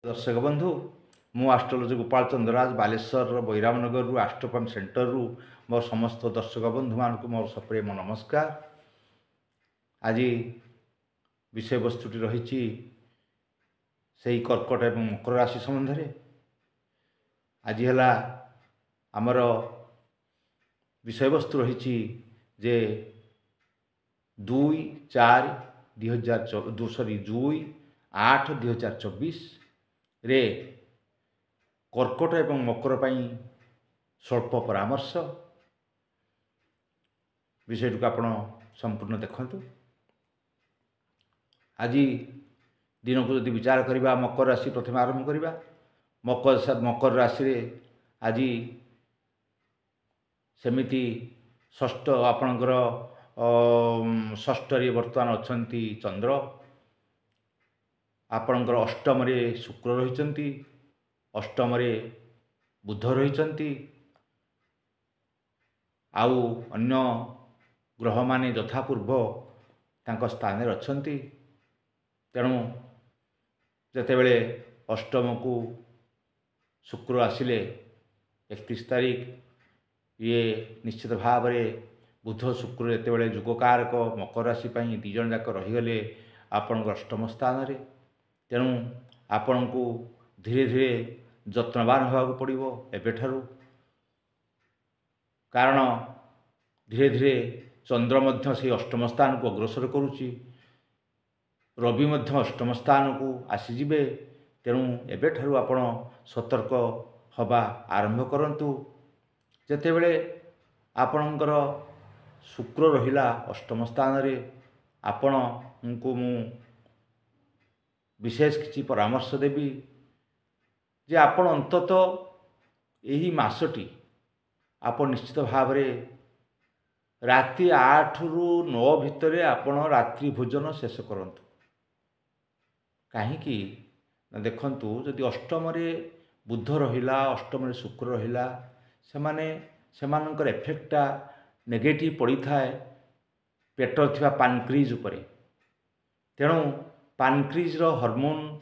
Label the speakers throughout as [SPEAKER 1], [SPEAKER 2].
[SPEAKER 1] दर्शक बंधु मु आस्ट्रोलोजी गोपाल चंद्रराज बालेश्वर बैरामनगर आस्ट्रोपम सेंटर रु मोर समस्त दर्शक बंधु मान मोर सप्रेम नमस्कार। आज विषय वस्तुटी रही से कर्कट एवं मकर राशि संबंध आज है आमर विषय वस्तु रही जे 2/4/2024 रे कर्कट एवं मकर पाई स्वल्प परामर्श विषय को आपण संपूर्ण देखंतु। आज दिन को जदि विचार करबा मकर राशि प्रथम आरंभ करबा। मकर राशि रे आज सेमिति षष्ठ आपणकर षष्ठ रे वर्तमान अछंती चंद्र, आपणकर अष्टम रे शुक्र रहिचंती, अष्टम रे बुध रहिचंती, आउ अन्य ग्रह माने यथापूर्व तांको स्थान रे अछंती। तेणु जेतेबेले अष्टम को शुक्र आसिले 31 तारीख ये निश्चित भाव में बुध शुक्र जेतेबेले जुगकारक मकर राशि पाई दी जन जाक रहीगले आपण अष्टम स्थान रे। तेणु आपण को धीरे धीरे जत्नवान होगा पड़ो एबेठारु, कारण धीरे धीरे चंद्र मध्य से अष्टम स्थान को अग्रसर करुच्ची, रवि मध्य अष्टम स्थान को आसीजिबे। तेणु एबेठारु आपण सतर्क हवा आरंभ करंतु। जेतेबेले आपणकर शुक्र रहिला अष्टम स्थान रे, आपण को मु विशेष किसी परामर्श देवी जे आपण अंतत यही मासटी आपण निश्चित भाव रे राति 8 रु 9 भितर आपण रात्रि भोजन शेष करंतु। कहीं देखंतु जदि अष्टम रे बुध रहिला, अष्टम रे शुक्र रहिला, सेमानकर एफेक्टा नेगेटिव पड़ी थाए पेटर थिबा पानक्रिज उपरे। तेणु पानक्रिज रो हार्मोन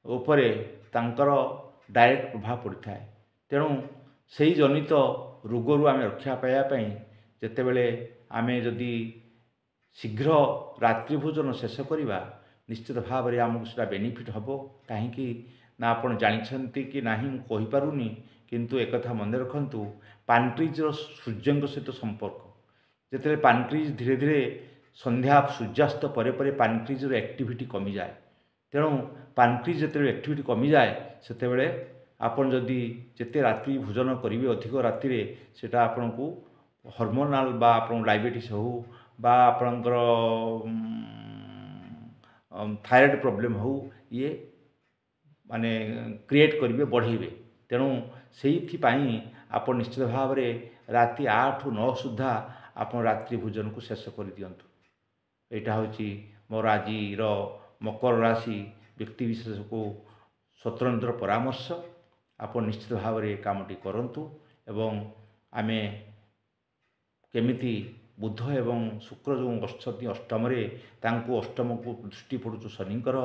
[SPEAKER 1] उपरे तांकर डायरेक्ट प्रभाव पड़ी थाए। तेणु सही जनित रोगरू आम रक्षा पाइबापी जितेबले आम जदि शीघ्र रात्रि भोजन शेष करवा निश्चित भाव में आमको सीटा बेनिफिट हम। कहीं ना आपण जानते कि ना मुझे किंतु एक कथा मन रखु पानक्रिज सूर्य सहित संपर्क जिते पानक्रिज धीरे धीरे संध्या सूर्यास्त पर पानक्रिज एक्टिविटी कमी जाए। तेणु पानक्रिज जिते एक्टिविटी कमी जाए से आपन जदि जिते रात्रि भोजन करेंगे अधिक राति सेटा आपण को हार्मोनाल बा आपण डायबिटीज हो बा आपणकर थायराइड प्रॉब्लम हो ये माने क्रिएट करेंगे बढ़ेबे। तेणु से आप निश्चित भाव में राति 8 ରୁ 9 सुधा आप रात्रि भोजन को शेष कर दिंतु। यहाँ हूँ मोर आज मकर राशि व्यक्ति विशेष को स्वतंत्र परामर्श। आप निश्चित भाव में कामटी करंतु एवं आमे केमिति बुध एवं शुक्र जो अछंती अष्टम रे तांको अष्टम को दृष्टि पड़ुचु शनिकर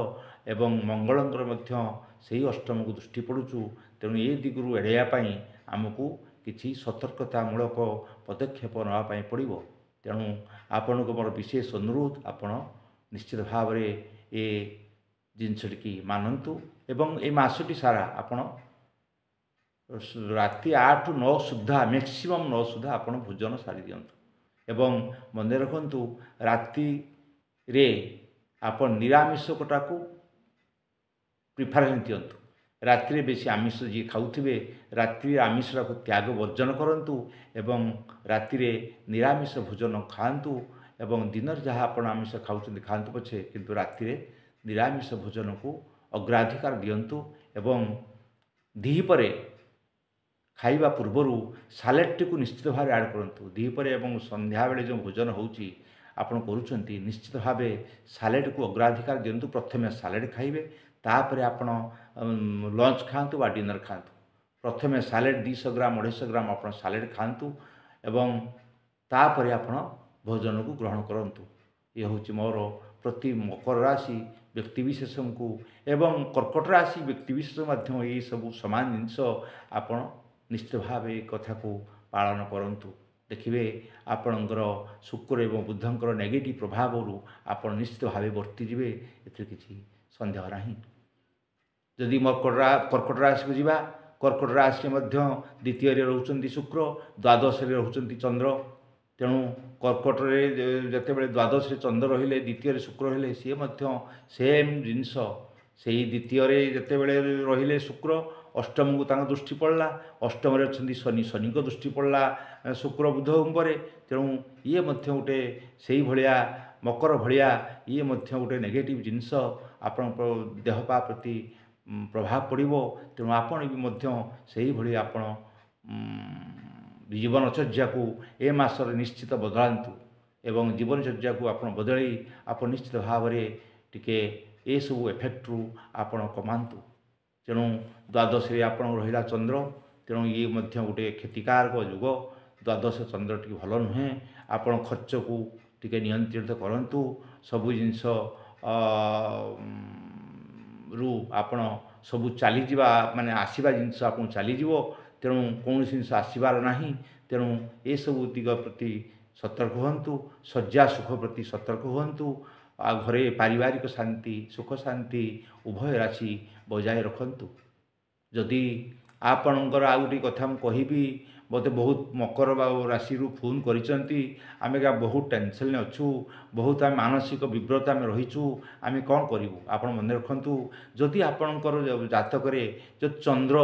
[SPEAKER 1] एवं मंगलंकर मध्य सही अष्टम को दृष्टि पड़ुचु। तेणु ये दिगरू एड़ाई आमको किसी सतर्कतामूलक पदक्षेप नापी पड़ो। तेणु आपण को मोर विशेष अनुरोध आपण निश्चित भाव में ये जिनसटी मानतु एवं ये मासटी सारा आपण राति 8 ରୁ 9 सुधा मैक्सिमम 9 सुधा आपण भोजन सारी दिंतु। एवं मन रखु राति रे आपण निरामिष कोटा को प्रिफरेन्स दिंतु। रात्रि बेसी आमिष जी खाऊे रात्रि आमिष को त्याग वर्जन करंतु एवं राति रे निरामिष भोजन खातु एवं दिन जहाँ आप आमिष खाऊँ खातु पछे किंतु राति रे निरामिष भोजन को अग्राधिकार दिंतु। एवं दीपरे खाइबा पूर्वरु सालेड टी को निश्चित भाव ऐड करंतु। दीपरे एवं संध्या बेले जो भोजन होउची आपण करूछंती निश्चित भाव सालेड को अग्राधिकार दिंतु। प्रथमे सालेड खाइबे तापरे आपण लंच खातु बा डिनर खातु। प्रथमे सालेड 200 ग्राम 250 ग्राम आपण सालेड खातु एवं तापरे आपण भोजन को ग्रहण करंतु। ये हूँ मोर प्रति मकर राशि ବ୍ୟକ୍ତିବିଶେଷଙ୍କୁ ଏବଂ କର୍କଟ ରାଶି ବ୍ୟକ୍ତିବିଶେଷ ମଧ୍ୟ ଏହିସବୁ ସମାନ ଜିନିଷ ଆପଣ ନିଶ୍ଚିତ ଭାବେ ଏ କଥାକୁ ପାଳନ କରନ୍ତୁ। ଦେଖିବେ ଆପଣଙ୍କର ଶୁକ୍ର ଏବଂ ବୁଧଙ୍କର ନେଗେଟିଭ୍ ପ୍ରଭାବରୁ ଆପଣ ନିଶ୍ଚିତ ଭାବେ ବର୍ତ୍ତିଯିବେ, ଏଥିରେ କିଛି ସନ୍ଦେହ ନାହିଁ। ଯଦି କର୍କଟ ରାଶିକୁ ଯିବା, କର୍କଟ ରାଶିରେ ମଧ୍ୟ ଦ୍ୱିତୀୟରେ ରହୁଛନ୍ତି ଶୁକ୍ର, ଦ୍ୱାଦଶରେ ରହୁଛନ୍ତି ଚନ୍ଦ୍ର। ତେଣୁ କର୍କଟରେ ଯେତେବେଳେ ଦ୍ୱାଦଶରେ ଚନ୍ଦ୍ର ରହିଲେ, ଦ୍ୱିତୀୟରେ ଶୁକ୍ର ରହିଲେ, ସିଏ ମଧ୍ୟ ସେମ୍ ଜିନିଷ। ସେହି ଦ୍ୱିତୀୟରେ ଯେତେବେଳେ ରହିଲେ ଶୁକ୍ର, ଅଷ୍ଟମକୁ ତାଙ୍କ ଦୃଷ୍ଟି ପଡ଼ିଲା, ଅଷ୍ଟମରେ ଅଛନ୍ତି ଶନି, ଶନିଙ୍କ ଦୃଷ୍ଟି ପଡ଼ିଲା ଶୁକ୍ର ବୁଧ ଉପରେ। ତେଣୁ ଇଏ ମଧ୍ୟ ଗୋଟେ ସେଇଭଳିଆ ମକର ଭଳିଆ ଇଏ ମଧ୍ୟ ଗୋଟେ ନେଗେଟିଭ୍ ଜିନିଷ ଆପଣଙ୍କ ଦେହପା ପ୍ରତି ପ୍ରଭାବ ପଡ଼ିବ। ତେଣୁ ଆପଣ ବି ମଧ୍ୟ ସେହିଭଳି ଆପଣ ଜୀବନଚର୍ଯ୍ୟାକୁ ଏ ମାସରେ ନିଶ୍ଚିତ ବଦଳାନ୍ତୁ ଏବଂ ଜୀବନଚର୍ଯ୍ୟାକୁ ଆପଣ ବଦଳାଇ ଆପଣ ନିଶ୍ଚିତ ଭାବରେ ଟିକେ ଏସବୁ ଏଫେକ୍ଟରୁ ଆପଣ କମାନ୍ତୁ। ତେଣୁ ଦ୍ୱାଦଶରେ ଆପଣ ରହିଲା ଚନ୍ଦ୍ର, ତେଣୁ ଇଏ ମଧ୍ୟ ଗୋଟେ କ୍ଷତିକାରକ ଯୁଗ। ଦ୍ୱାଦଶ ଚନ୍ଦ୍ର ଟିକେ ଭଲ ନୁହେଁ। ଆପଣ ଖର୍ଚ୍ଚକୁ ଟିକେ ନିୟନ୍ତ୍ରିତ କରନ୍ତୁ। ସବୁ ଜିନିଷ ରୁ ଆପଣ ସବୁ ଚାଲିଯିବା ମାନେ ଆସିବା ଜିନିଷ ଆପଣ ଚାଲିଯିବ। ତେଣୁ କୌଣସି ଜିନିଷ ଆସିବାର ନାହିଁ। ତେଣୁ ଏସବୁ ଦିଗ ପ୍ରତି ସତର୍କ ହୁଅନ୍ତୁ। ଶଯ୍ୟା ସୁଖ ପ୍ରତି ସତର୍କ ହୁଅନ୍ତୁ। ଆଉ ଘରେ ପାରିବାରିକ ଶାନ୍ତି, ସୁଖ ଶାନ୍ତି ଉଭୟ ରାଶି ବଜାୟ ରଖନ୍ତୁ। ଯଦି ଆପଣଙ୍କର ଆଉ ଗୋଟିଏ କଥା ମୁଁ କହିବି, ମୋତେ ବହୁତ ମକର ରାଶିରୁ ଫୋନ୍ କରିଛନ୍ତି, ଆମେ ବହୁତ ଟେନସନ୍ରେ ଅଛୁ, ବହୁତ ଆମେ ମାନସିକ ବିବ୍ରତ ଆମେ ରହିଛୁ, ଆମେ କ'ଣ କରିବୁ? ଆପଣ ମନେ ରଖନ୍ତୁ, ଯଦି ଆପଣଙ୍କର ଜାତକରେ ଯଦି ଚନ୍ଦ୍ର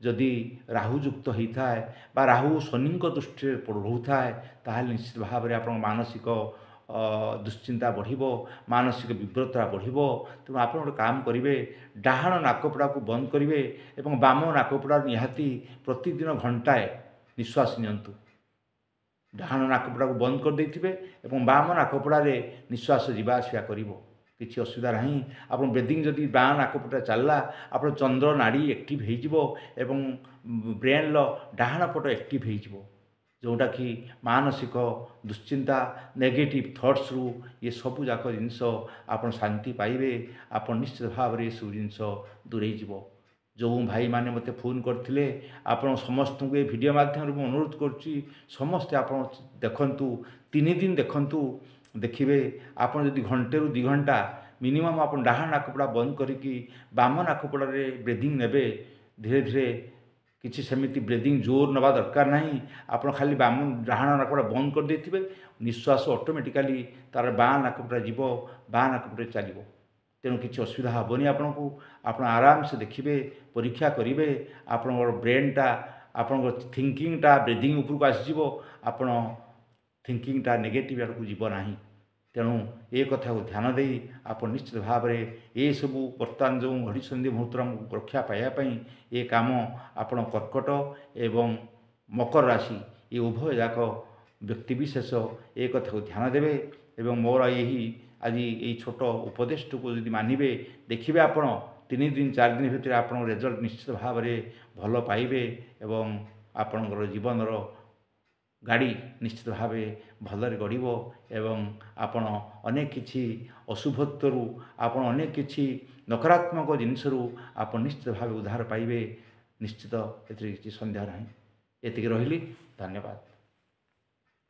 [SPEAKER 1] ଯଦି ରାହୁଯୁକ୍ତ ହୋଇଥାଏ ବା ରାହୁ ଶନିଙ୍କ ଦୃଷ୍ଟିରେ ରହୁଥାଏ, ତାହେଲେ ନିଶ୍ଚିତ ଭାବରେ ଆପଣଙ୍କ ମାନସିକ ଦୁଶ୍ଚିନ୍ତା ବଢ଼ିବ, ମାନସିକ ବିବ୍ରତା ବଢ଼ିବ। ତେଣୁ ଆପଣ ଗୋଟେ କାମ କରିବେ, ଡାହାଣ ନାକପୋଡ଼ାକୁ ବନ୍ଦ କରିବେ ଏବଂ ବାମ ନାକପୋଡ଼ା ନିହାତି ପ୍ରତିଦିନ ଘଣ୍ଟାଏ ନିଶ୍ୱାସ ନିଅନ୍ତୁ। ଡାହାଣ ନାକପୋଡ଼ାକୁ ବନ୍ଦ କରିଦେଇଥିବେ ଏବଂ ବାମ ନାକପୋଡ଼ାରେ ନିଶ୍ୱାସ ଯିବା ଆସିବା କରିବ, କିଛି ଅସୁବିଧା ନାହିଁ। ଆପଣ ବ୍ରିଦିଂ ଯଦି ବାଁ ନାକପୋଡ଼ା ଚାଲିଲା, ଆପଣ ଚନ୍ଦ୍ର ନାଡ଼ି ଆକ୍ଟିଭ୍ ହୋଇଯିବ ଏବଂ ବ୍ରେନ୍ର ଡାହାଣ ପଟ ଆକ୍ଟିଭ୍ ହୋଇଯିବ, ଯେଉଁଟାକି ମାନସିକ ଦୁଶ୍ଚିନ୍ତା ନେଗେଟିଭ୍ ଥଟ୍ସରୁ ଏ ସବୁ ଯାକ ଜିନିଷ ଆପଣ ଶାନ୍ତି ପାଇବେ। ଆପଣ ନିଶ୍ଚିତ ଭାବରେ ଏସବୁ ଜିନିଷ ଦୂରେଇ ଯିବ। ଯେଉଁ ଭାଇମାନେ ମୋତେ ଫୋନ୍ କରିଥିଲେ, ଆପଣ ସମସ୍ତଙ୍କୁ ଏ ଭିଡ଼ିଓ ମାଧ୍ୟମରେ ମୁଁ ଅନୁରୋଧ କରୁଛି, ସମସ୍ତେ ଆପଣ ଦେଖନ୍ତୁ, 3 ଦିନ ଦେଖନ୍ତୁ। ଦେଖିବେ ଆପଣ ଯଦି ଘଣ୍ଟେରୁ 2 ଘଣ୍ଟା ମିନିମମ୍ ଆପଣ ଡାହାଣ ନାକପୋଡ଼ା ବନ୍ଦ କରିକି ବାମ ନାକପୋଡ଼ାରେ ବ୍ରିଦିଂ ନେବେ, ଧୀରେ ଧୀରେ କିଛି ସେମିତି ବ୍ରିଦିଂ ଜୋର ନେବା ଦରକାର ନାହିଁ। ଆପଣ ଖାଲି ଡାହାଣ ନାକପୋଡ଼ା ବନ୍ଦ କରିଦେଇଥିବେ, ନିଶ୍ୱାସ ଅଟୋମେଟିକାଲି ତା'ର ବାଁ ନାକପୋଡ଼ା ଯିବ, ବାଁ ନାକପୋଡ଼ାରେ ଚାଲିବ। ତେଣୁ କିଛି ଅସୁବିଧା ହେବନି ଆପଣଙ୍କୁ। ଆପଣ ଆରାମସେ ଦେଖିବେ, ପରୀକ୍ଷା କରିବେ, ଆପଣଙ୍କର ବ୍ରେନ୍ଟା ଆପଣଙ୍କର ଥିଙ୍କିଂଟା ବ୍ରିଦିଂ ଉପରକୁ ଆସିଯିବ, ଆପଣ ଥିଙ୍କିଂଟା ନେଗେଟିଭ୍ ଆଡ଼କୁ ଯିବ ନାହିଁ। ତେଣୁ ଏ କଥାକୁ ଧ୍ୟାନ ଦେଇ ଆପଣ ନିଶ୍ଚିତ ଭାବରେ ଏସବୁ ବର୍ତ୍ତମାନ ଯେଉଁ ଘଡ଼ିସନ୍ଧି ମୁହୂର୍ତ୍ତରୁ ଆମକୁ ରକ୍ଷା ପାଇବା ପାଇଁ ଏ କାମ ଆପଣ କର୍କଟ ଏବଂ ମକର ରାଶି ଏ ଉଭୟ ଯାକ ବ୍ୟକ୍ତିବିଶେଷ ଏ କଥାକୁ ଧ୍ୟାନ ଦେବେ ଏବଂ ମୋର ଆଜି ଏଇ ଛୋଟ ଉପଦେଶଟିକୁ ଯଦି ମାନିବେ, ଦେଖିବେ ଆପଣ 3 ଦିନ 4 ଦିନ ଭିତରେ ଆପଣଙ୍କ ରେଜଲ୍ଟ ନିଶ୍ଚିତ ଭାବରେ ଭଲ ପାଇବେ ଏବଂ ଆପଣଙ୍କର ଜୀବନର ଗାଡ଼ି ନିଶ୍ଚିତ ଭାବେ ଭଲରେ ଗଡ଼ିବ ଏବଂ ଆପଣ ଅନେକ କିଛି ଅଶୁଭତ୍ୱରୁ ଆପଣ ଅନେକ କିଛି ନକାରାତ୍ମକ ଜିନିଷରୁ ଆପଣ ନିଶ୍ଚିତ ଭାବେ ଉଦ୍ଧାର ପାଇବେ। ନିଶ୍ଚିତ, ଏଥିରେ କିଛି ସନ୍ଦେହ ନାହିଁ। ଏତିକି ରହିଲି, ଧନ୍ୟବାଦ।